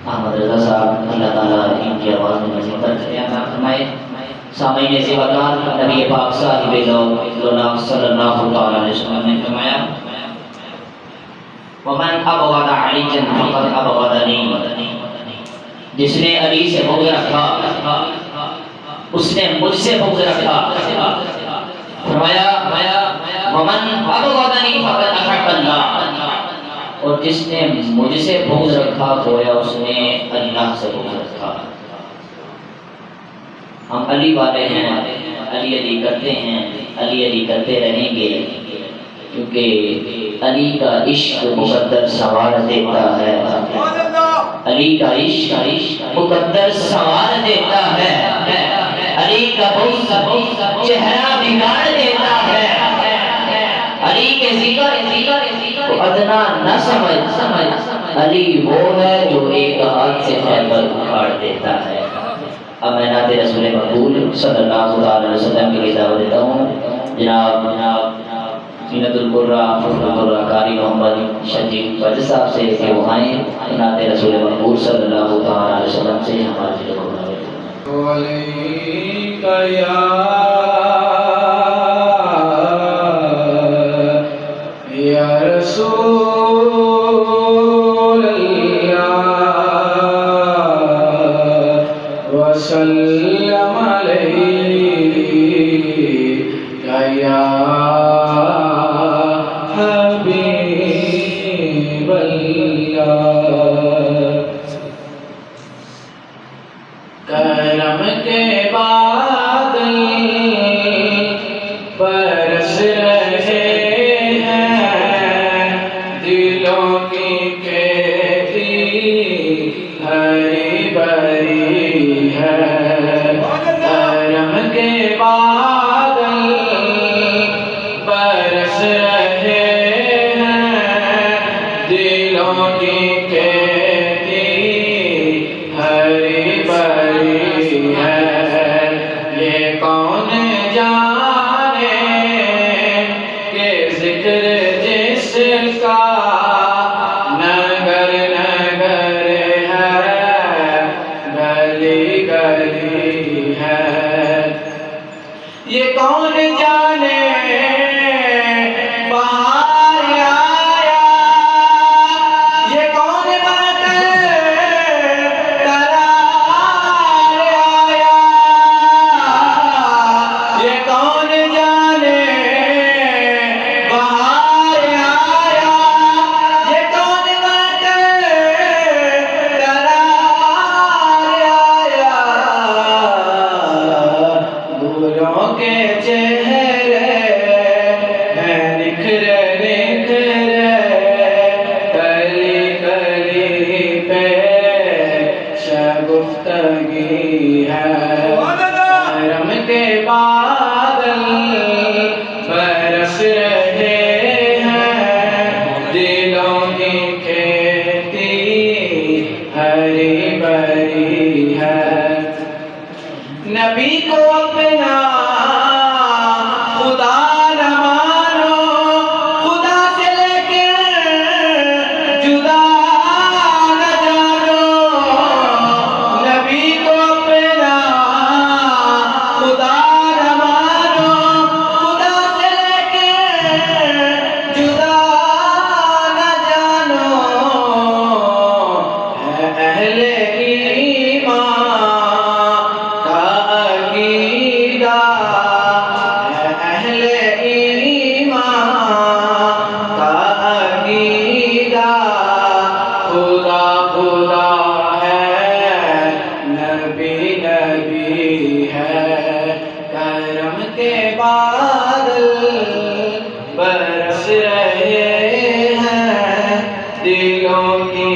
अहमद रज़ा साहब, अल्लाह ताला इनकी आवाज़ में मज़ीद बरकत अता फरमाए। सामईन ज़िवाकार, नबी पाक साहिब-ए-लौह सल्लल्लाहु अलैहि वसल्लम ने फरमाया, वमन अबग़दा अलीयन फ़क़द अबग़दनी, जिसने अली से बुग़्ज़ रखा उसने मुझसे बुग़्ज़ रखा। फरमाया वमन अबग़दनी फ़क़द अहब्बल्लाह, और जिसने मुझसे बुग़्ज़ रखा गोया उसने अल्लाह से बुग़्ज़ रखा। हम अली वाले हैं, अली अली करते हैं, अली अली करते रहेंगे, क्योंकि अली का इश्क मुक़द्दर सवार देता है। अली का इश्क मुक़द्दर सवार देता है। अली का बुग़्ज़ चेहरा बिगाड़ देता है। अली के ज़िक्र को अदना न समझ, अली वो है जो एक हाथ से खैबर उखाड़ देता है। अब मैं नाते रसूल मक़बूल सल्लल्लाहु अलैहि वसल्लम की दावत देता हूँ। जनाब ज़ीनतुल कुर्रा कारी मोहम्मद शजीब वज साहब से कि वो आए नाते रसूल मक़बूल सल्लल्लाहु अलैहि वसल्लम से हमारे दिल को करम के बादल बरस रहे हैं, दिलों की खेती हरी भरी है। करम के बादल बरस रहे हैं, दिलों की खेती हरी भरी है। ये कौन जाने के जिक्र जिसका नगर नगर है, गली गली है। ये कौन जाने बाहर आया, ये कौन बातें करार आया, ये कौन जाने बाहर आया, ये कौन बातें करार आया। फूलों के चेहरे हैं निखरे निखरे, गली गली पे शगुफ्तगी है। करम के बादल बरस रहे हैं, दिलों की खेती हरी भरी है। नबी को अपना खुदा न मानो, खुदा से लेके जुदा न जानो। नबी को अपना खुदा न मानो, खुदा से लेके जुदा न जानो। है अहले ईमान का अकीदा, है अहले ईमान का अकीदा। खुदा खुदा है, नबी नबी है। करम के बादल बरस रहे हैं, दिलों की